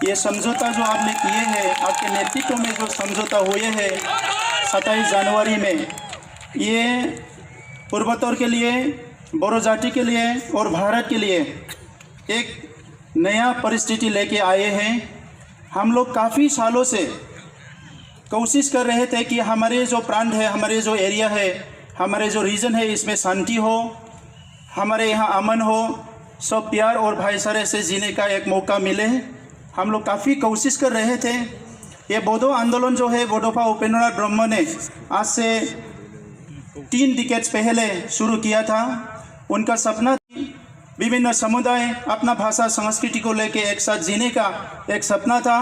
ये समझौता जो आपने किए हैं, आपके नेतृत्व में जो समझौता हुए हैं 27 जनवरी में, ये पूर्वोत्तर के लिए, बोरो जाति के लिए और भारत के लिए एक नया परिस्थिति लेके आए हैं। हम लोग काफ़ी सालों से कोशिश कर रहे थे कि हमारे जो प्रांत है, हमारे जो एरिया है, हमारे जो रीजन है, इसमें शांति हो, हमारे यहाँ अमन हो, सब प्यार और भाईचारे से जीने का एक मौका मिले। हम लोग काफ़ी कोशिश कर रहे थे। ये बोडो आंदोलन जो है, बोडोफा उपेंद्रनाथ ब्रह्म ने आज से 3 डिकेड्स पहले शुरू किया था। उनका सपना विभिन्न समुदाय अपना भाषा संस्कृति को लेके एक साथ जीने का एक सपना था,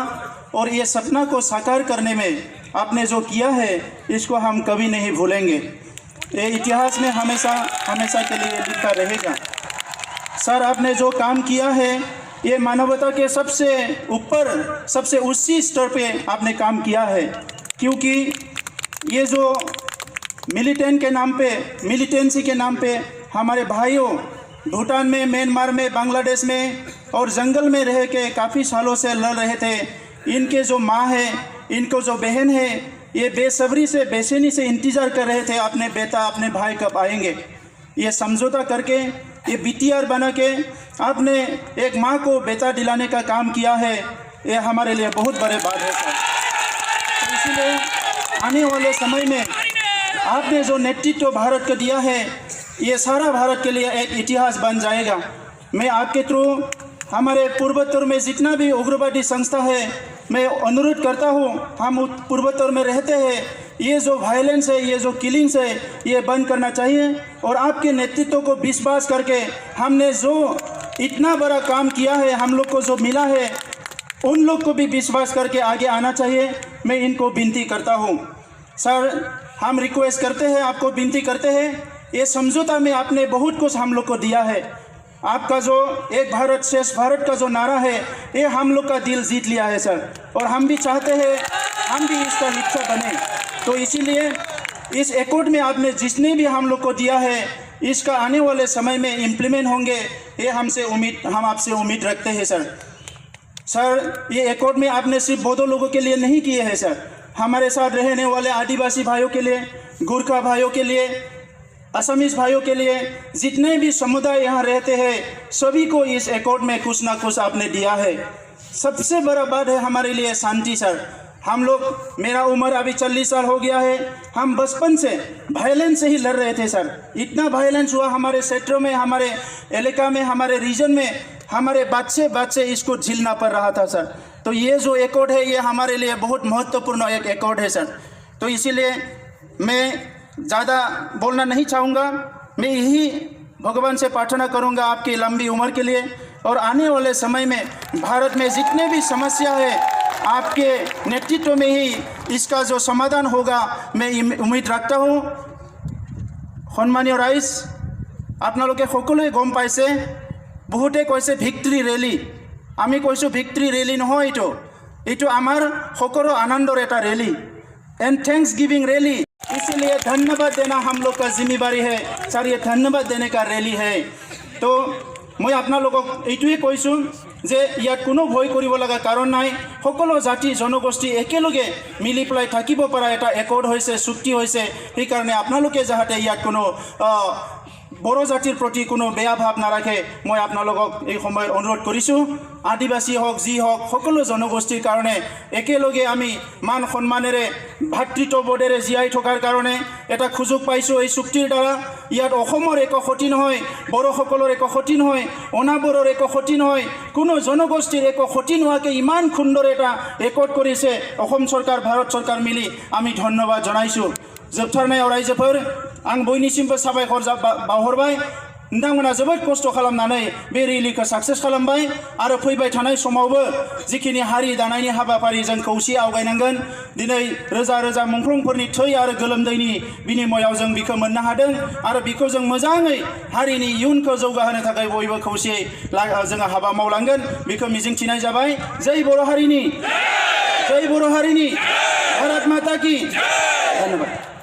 और ये सपना को साकार करने में आपने जो किया है इसको हम कभी नहीं भूलेंगे। ये इतिहास में हमेशा हमेशा के लिए लिखा रहेगा। सर, आपने जो काम किया है ये मानवता के सबसे ऊपर, सबसे ऊंची स्तर पे आपने काम किया है, क्योंकि ये जो मिलिटेंट के नाम पे, मिलिटेंसी के नाम पे हमारे भाइयों भूटान में, म्यांमार में, बांग्लादेश में और जंगल में रह के काफ़ी सालों से लड़ रहे थे। इनके जो माँ है, इनको जो बहन है, ये बेसब्री से, बेचैनी से इंतज़ार कर रहे थे अपने बेटा, अपने भाई कब आएंगे। ये समझौता करके, ये बीटीआर बना के आपने एक माँ को बेटा दिलाने का काम किया है। ये हमारे लिए बहुत बड़े बात है सर। तो इसीलिए आने वाले समय में आपने जो नेतृत्व भारत को दिया है, ये सारा भारत के लिए एक इतिहास बन जाएगा। मैं आपके थ्रू हमारे पूर्वोत्तर में जितना भी उग्रवादी संस्था है, मैं अनुरोध करता हूँ, हम पूर्वोत्तर में रहते हैं, ये जो वायलेंस है, ये जो किलिंग्स है, ये बंद करना चाहिए। और आपके नेतृत्व को विश्वास करके हमने जो इतना बड़ा काम किया है, हम लोग को जो मिला है, उन लोग को भी विश्वास करके आगे आना चाहिए। मैं इनको विनती करता हूँ सर, हम रिक्वेस्ट करते हैं, आपको विनती करते हैं, ये समझौता में आपने बहुत कुछ हम लोग को दिया है। आपका जो एक भारत श्रेष्ठ भारत का जो नारा है, ये हम लोग का दिल जीत लिया है सर, और हम भी चाहते हैं हम भी इसका हिस्सा बने। तो इसीलिए इस एकॉर्ड में आपने जिसने भी हम लोग को दिया है, इसका आने वाले समय में इम्प्लीमेंट होंगे, ये हम आपसे उम्मीद रखते हैं सर। सर, ये एकॉर्ड में आपने सिर्फ बोडो लोगों के लिए नहीं किए हैं सर, हमारे साथ रहने वाले आदिवासी भाइयों के लिए, गोरखा भाइयों के लिए, असमीज भाइयों के लिए, जितने भी समुदाय यहाँ रहते हैं, सभी को इस एकॉर्ड में कुछ ना कुछ आपने दिया है। सबसे बड़ा बात है हमारे लिए शांति सर। हम लोग, मेरा उम्र अभी 40 साल हो गया है, हम बचपन से वायलेंस से ही लड़ रहे थे सर। इतना वायलेंस हुआ हमारे क्षेत्रों में, हमारे इलाका में, हमारे रीजन में, हमारे बच्चे इसको झेलना पड़ रहा था सर। तो ये जो एकॉर्ड है, ये हमारे लिए बहुत महत्वपूर्ण एक एकॉर्ड है सर। तो इसीलिए मैं ज़्यादा बोलना नहीं चाहूँगा। मैं यही भगवान से प्रार्थना करूँगा आपकी लंबी उम्र के लिए, और आने वाले समय में भारत में जितने भी समस्या है, आपके नेतृत्व में ही इसका जो समाधान होगा, मैं उम्मीद रखता हूँ। सन्मानीय राइज, আপোনালোকে সকলোৱে গম পাইছে, বহুতে কৈছে ভিক্টৰী ৰেলী। আমি কৈছোঁ ভিক্টৰী ৰেলী নহয়, এইটো আমাৰ সকলো আনন্দৰ এটা rally, and thanks giving rally. इसीलिए धन्यवाद देना हम लोग का जिम्मेदारी है सर, ये धन्यवाद देने का रैली है। तो मैं अपना लोगों ये कैसूँ जे इतना कोनो भय करिब लगा कारण नाई, सकलो जाति जनगोष्ठी एकेलगे मिली पेलाय थाकिब पारा एटा एकॉर्ड होइसे, चुक्ति होइसे। সেইকাৰণে আপোনালোকে যাতে ইয়াত কোনো বড়ো জাতিৰ প্ৰতি কোনো বেয়া ভাৱ নাৰাখে, মই আপোনালোকক এই সময়ত অনুৰোধ কৰিছোঁ। আদিবাসী হওক, যি হওক, সকলো জনগোষ্ঠীৰ কাৰণে একেলগে আমি মান সন্মানেৰে, ভাতৃত্ববোধেৰে জীয়াই থকাৰ কাৰণে এটা সুযোগ পাইছোঁ এই চুক্তিৰ দ্বাৰা। ইয়াত অসমৰ একো ক্ষতি নহয়, বড়োসকলৰ একো ক্ষতি নহয়, অনাবৰৰ একো ক্ষতি নহয়, কোনো জনগোষ্ঠীৰ একো ক্ষতি নোহোৱাকৈ ইমান সুন্দৰ এটা একৰ্ড কৰিছে অসম চৰকাৰ, ভাৰত চৰকাৰ মিলি। আমি ধন্যবাদ জনাইছোঁ। जोबथारनायाव रायजोफोर, आं बयनिसिमबो साबायखर बावहरबाय। नोंथांमोना जोबोद खस्थ' खालामनानै बे रेलीखौ साक्सेस खालामबाय, आरो फैबाय थानाय समावबो जिखिनि हारि दानायनि हाबाफारि जों खौसेयै आवगायनांगोन। दिनै रोजा रोजा मुंख्लंफोरनि थै आरो गोलोमदैनि बिनिमयाव जों बिखौ मोननो हादों, आरो बिखौ जों मोजाङै हारिनि इयुनखौ जौगाहोनो थाखाय बयबो खौसेयै जोङो हाबा मावलांगोन, बिखौ मिजिंथिनाय जाबाय। जय बर' हारिनि, जय बर' हारिनि, भारत माता की। धन्यवाद।